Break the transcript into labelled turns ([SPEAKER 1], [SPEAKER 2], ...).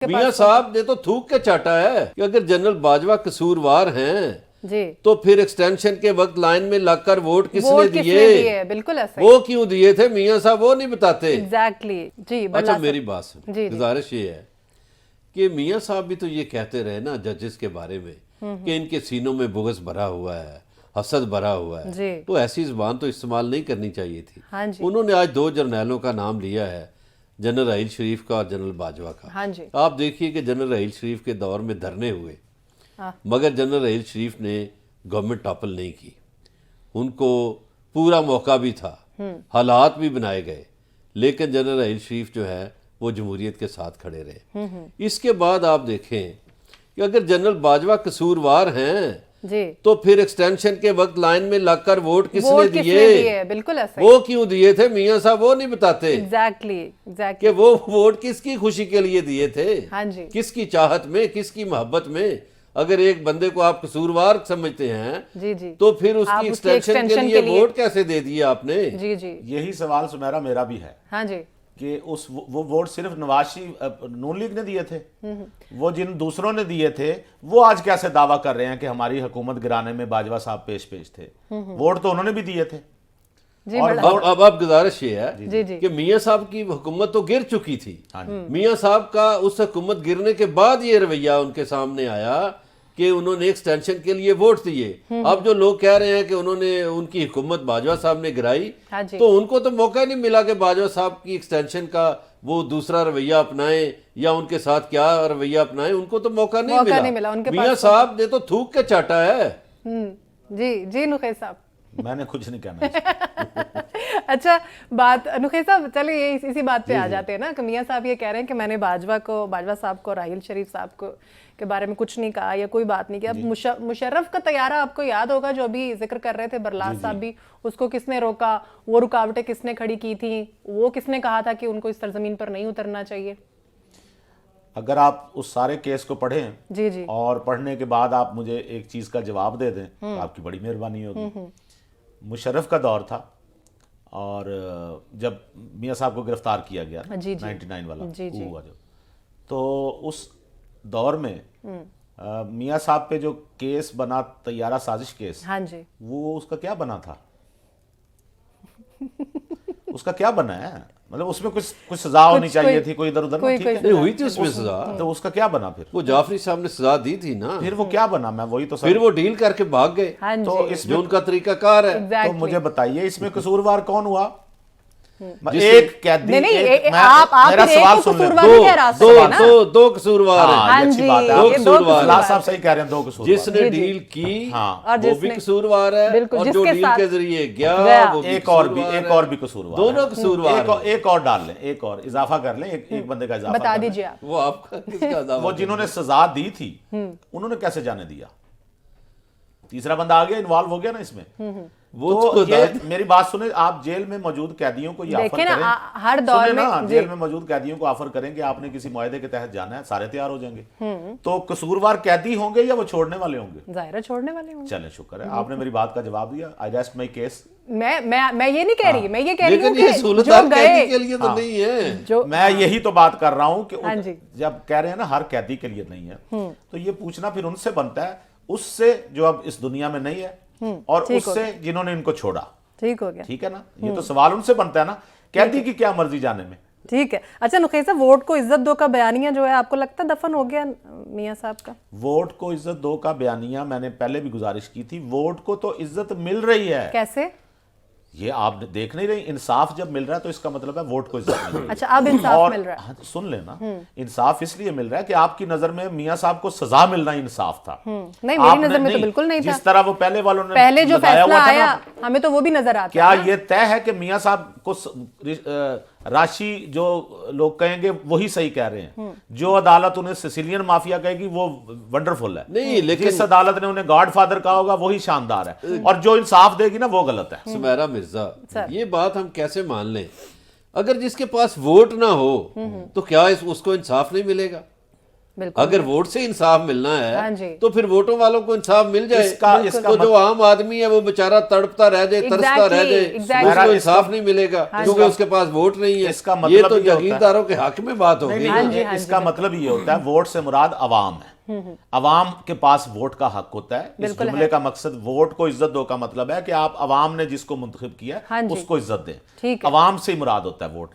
[SPEAKER 1] میاں صاحب نے تو تھوک کے چاٹا ہے کہ اگر جنرل باجوہ قصوروار ہیں
[SPEAKER 2] جی
[SPEAKER 1] تو پھر ایکسٹینشن کے وقت لائن میں لگ کر ووٹ کس نے دیے؟
[SPEAKER 2] بالکل ایسا
[SPEAKER 1] وہ کیوں دیے تھے میاں صاحب وہ نہیں بتاتے.
[SPEAKER 2] ایگزیکٹلی. جی
[SPEAKER 1] اچھا میری بات سن،
[SPEAKER 2] جی
[SPEAKER 1] گزارش یہ ہے کہ میاں صاحب بھی تو یہ کہتے رہے نا ججز کے بارے میں کہ ان کے سینوں میں بغض بھرا ہوا ہے، حسد بھرا ہوا ہے.
[SPEAKER 2] جی
[SPEAKER 1] تو ایسی زبان تو استعمال نہیں کرنی چاہیے تھی.
[SPEAKER 2] ہاں جی
[SPEAKER 1] انہوں نے آج دو جرنیلوں کا نام لیا ہے، جنرل راحیل شریف کا اور جنرل باجوہ کا.
[SPEAKER 2] ہاں جی
[SPEAKER 1] آپ دیکھیے کہ جنرل راحیل شریف کے دور میں دھرنے ہوئے
[SPEAKER 2] ہاں
[SPEAKER 1] مگر جنرل راحیل شریف نے گورنمنٹ ٹاپل نہیں کی. ان کو پورا موقع بھی تھا، حالات بھی بنائے گئے، لیکن جنرل راحیل شریف جو ہے وہ جمہوریت کے ساتھ کھڑے رہے. اس کے بعد آپ دیکھیں کہ اگر جنرل باجوہ قصوروار ہیں
[SPEAKER 2] جی
[SPEAKER 1] تو پھر ایکسٹینشن کے وقت لائن میں لگ کر ووٹ کس نے دیے؟
[SPEAKER 2] بالکل ایسا
[SPEAKER 1] وہ کیوں دیے تھے میاں صاحب وہ نہیں بتاتے
[SPEAKER 2] ایگزیکٹلی
[SPEAKER 1] کہ وہ ووٹ کس کی خوشی کے لیے دیے تھے،
[SPEAKER 2] ہاں جی
[SPEAKER 1] کس کی چاہت میں، کس کی محبت میں. اگر ایک بندے کو آپ قصوروار سمجھتے ہیں
[SPEAKER 2] جی جی
[SPEAKER 1] تو پھر اس کی ایکسٹینشن کے لیے ووٹ کیسے دے دیے آپ نے؟
[SPEAKER 2] جی جی
[SPEAKER 3] یہی سوال سمیرا میرا بھی ہے
[SPEAKER 2] ہاں جی
[SPEAKER 3] کہ وہ ووٹ صرف نواز شریف نون لیگ نے دیے تھے، وہ جن دوسروں نے دیے تھے وہ آج کیسے دعویٰ کر رہے ہیں کہ ہماری حکومت گرانے میں باجوہ صاحب پیش تھے؟ ووٹ تو انہوں نے بھی دیے تھے.
[SPEAKER 2] اور
[SPEAKER 1] اب گزارش یہ ہے
[SPEAKER 2] جی جی
[SPEAKER 1] کہ میاں صاحب کی حکومت تو گر چکی تھی. میاں صاحب کا اس حکومت گرنے کے بعد یہ رویہ ان کے سامنے آیا کہ انہوں نے ایکسٹینشن کے لیے ووٹ دیے. اب جو لوگ کہہ رہے ہیں کہ انہوں نے ان کی حکومت باجوہ صاحب نے گرائی،
[SPEAKER 2] ہاں جی
[SPEAKER 1] تو ان کو تو موقع نہیں ملا کہ باجوہ صاحب کی ایکسٹینشن کا وہ دوسرا رویہ اپنائیں یا ان کے ساتھ کیا رویہ اپنائیں. ان کو تو موقع نہیں ملا.
[SPEAKER 2] ان کے
[SPEAKER 1] میاں صاحب نے تو تھوک کے چاٹا ہے.
[SPEAKER 2] جی جی نخیل صاحب
[SPEAKER 3] میں نے کچھ نہیں کہنا.
[SPEAKER 2] اچھا بات نخیل صاحب چلیے اسی بات پہ آ جاتے ہیں نا کہ میاں صاحب یہ کہہ رہے ہیں کہ میں نے باجوہ صاحب کو راحیل شریف صاحب کو کے بارے میں کچھ نہیں کہا یا کوئی بات نہیں کیا. مشرف کا طیارہ آپ کو یاد ہوگا جو ابھی ذکر کر رہے تھے برلاس صاحب بھی، اس کو کس نے روکا، وہ رکاوٹیں کس نے کھڑی کی تھیں، وہ کس نے کہا تھا کہ ان کو اس سرزمین پر نہیں اترنا چاہیے؟
[SPEAKER 3] اگر آپ اس سارے کیس کو پڑھیں
[SPEAKER 2] جی جی
[SPEAKER 3] اور پڑھنے کے بعد آپ مجھے ایک چیز کا جواب دے دیں تو آپ کی بڑی مہربانی ہوگی. مشرف کا دور تھا اور جب میاں صاحب کو گرفتار کیا گیا 99 والا ہوا جو، تو اس دور میں میاں صاحب پہ جو کیس بنا طیارہ سازش کیس،
[SPEAKER 2] ہاں جی
[SPEAKER 3] وہ اس کا کیا بنا تھا؟ اس کا کیا بنا ہے؟ مطلب اس میں کچھ سزا ہونی چاہیے تھی، کوئی ادھر ادھر
[SPEAKER 1] نہیں ہوئی تھی اس میں سزا.
[SPEAKER 3] تو اس کا کیا بنا پھر؟
[SPEAKER 1] وہ جعفری صاحب نے سزا دی تھی نا.
[SPEAKER 3] پھر وہ کیا بنا؟ میں وہی تو
[SPEAKER 1] پھر وہ ڈیل کر کے بھاگ گئے.
[SPEAKER 3] تو اس
[SPEAKER 1] جو ان کا طریقہ کار ہے.
[SPEAKER 3] تو مجھے بتائیے اس میں قصوروار کون ہوا؟ ایک قیدی.
[SPEAKER 2] میرا
[SPEAKER 3] سوال سن لیں.
[SPEAKER 1] دو قصوروار ہیں.
[SPEAKER 3] اچھی بات ہے،
[SPEAKER 1] دو قصوروار
[SPEAKER 3] اللہ صاحب صحیح کہہ رہے ہیں، دو قصوروار.
[SPEAKER 1] جس نے ڈیل کی وہ بھی قصوروار ہے اور جو ڈیل کے ذریعے گیا وہ بھی
[SPEAKER 3] ایک اور بھی قصوروار.
[SPEAKER 1] دونوں قصوروار.
[SPEAKER 3] ایک اور ڈال لیں، ایک اور اضافہ کر لیں، ایک بندے کا اضافہ
[SPEAKER 2] بتا دیجیے آپ.
[SPEAKER 1] وہ آپ کا کس کا اضافہ؟
[SPEAKER 3] وہ جنہوں نے سزا دی تھی انہوں نے کیسے جانے دیا؟ تیسرا بندہ آ گیا، انوالو ہو گیا نا اس میں. تو یہ میری بات سنیں، آپ جیل میں موجود قیدیوں کو یہ آفر کریں،
[SPEAKER 2] ہر دور میں
[SPEAKER 3] جیل میں موجود قیدیوں کو آفر کریں کہ آپ نے کسی معاہدے کے تحت جانا ہے، سارے تیار ہو جائیں گے. تو قصوروار قیدی ہوں گے یا وہ چھوڑنے والے ہوں گے؟
[SPEAKER 2] ظاہر چھوڑنے والے ہوں گے.
[SPEAKER 3] چلیں شکر ہے، آپ نے میری بات کا جواب دیا. آئی ریسٹ مائی کیس.
[SPEAKER 2] میں یہ نہیں کہہ رہی، میں یہ کہہ رہی ہوں
[SPEAKER 1] لیکن یہ سہولت قیدی کے لیے تو نہیں ہے.
[SPEAKER 3] میں یہی تو بات کر رہا ہوں کہ جب کہہ رہے ہیں نا ہر قیدی کے لیے نہیں ہے، تو یہ پوچھنا پھر ان سے بنتا ہے، اس سے جو اب اس دنیا میں نہیں ہے اور اس سے جنہوں نے ان کو چھوڑا.
[SPEAKER 2] ٹھیک ہو گیا.
[SPEAKER 3] ٹھیک ہے نا، یہ تو سوال ان سے بنتا ہے نا، قیدی کی کیا مرضی جانے میں.
[SPEAKER 2] ٹھیک ہے. اچھا نخیل صاحب، ووٹ کو عزت دو کا بیانیہ جو ہے آپ کو لگتا ہے دفن ہو گیا میاں صاحب کا؟
[SPEAKER 3] ووٹ کو عزت دو کا بیانیہ میں نے پہلے بھی گزارش کی تھی، ووٹ کو تو عزت مل رہی ہے.
[SPEAKER 2] کیسے؟
[SPEAKER 3] یہ آپ دیکھ نہیں رہی، انصاف جب مل رہا ہے تو اس کا مطلب ہے ووٹ کو عزت مل رہی ہے.
[SPEAKER 2] اچھا اب انصاف مل رہا ہے.
[SPEAKER 3] سن لینا، انصاف اس لیے مل رہا ہے کہ آپ کی نظر میں میاں صاحب کو سزا ملنا انصاف تھا.
[SPEAKER 2] نہیں میری نظر میں تو بالکل نہیں تھا.
[SPEAKER 3] جس طرح وہ پہلے والوں نے
[SPEAKER 2] پہلے جو فیصلہ آیا ہمیں تو وہ بھی نظر آتا ہے.
[SPEAKER 3] کیا یہ طے ہے کہ میاں صاحب کو راشی جو لوگ کہیں گے وہی صحیح کہہ رہے ہیں؟ جو عدالت انہیں سیسیلین مافیا کہے گی وہ ونڈرفل ہے.
[SPEAKER 1] نہیں لیکن
[SPEAKER 3] جس عدالت نے انہیں گاڈ فادر کہا ہوگا وہی شاندار ہے، اور جو انصاف دے گی نا وہ غلط ہے.
[SPEAKER 1] سمیرا مرزا، یہ بات ہم کیسے مان لیں؟ اگر جس کے پاس ووٹ نہ ہو تو کیا اس کو انصاف نہیں ملے گا؟ اگر ووٹ سے انصاف ملنا
[SPEAKER 2] ہاں
[SPEAKER 1] ہے
[SPEAKER 2] جی۔
[SPEAKER 1] تو پھر ووٹوں والوں کو انصاف مل جائے،
[SPEAKER 3] اس کا
[SPEAKER 1] تو جو عام آدمی ہے وہ بیچارہ تڑپتا رہ جائے، ترستا رہ جائے، اس کو انصاف نہیں ملے گا کیونکہ اس کے پاس ووٹ نہیں ہے۔
[SPEAKER 3] اس کا
[SPEAKER 1] یہ
[SPEAKER 3] مطلب
[SPEAKER 1] تو
[SPEAKER 3] یہ ہوتا ہے-
[SPEAKER 1] جاگیرداروں کے حق میں بات ہو گئی۔
[SPEAKER 3] اس کا مطلب یہ ہوتا ہے ووٹ سے مراد عوام ہے، عوام کے پاس ووٹ کا حق ہوتا ہے۔ اس جملے کا مقصد ووٹ کو عزت دو کا مطلب ہے کہ آپ عوام نے جس کو منتخب کیا ہے اس کو عزت دیں، عوام سے مراد ہوتا ہے ووٹ۔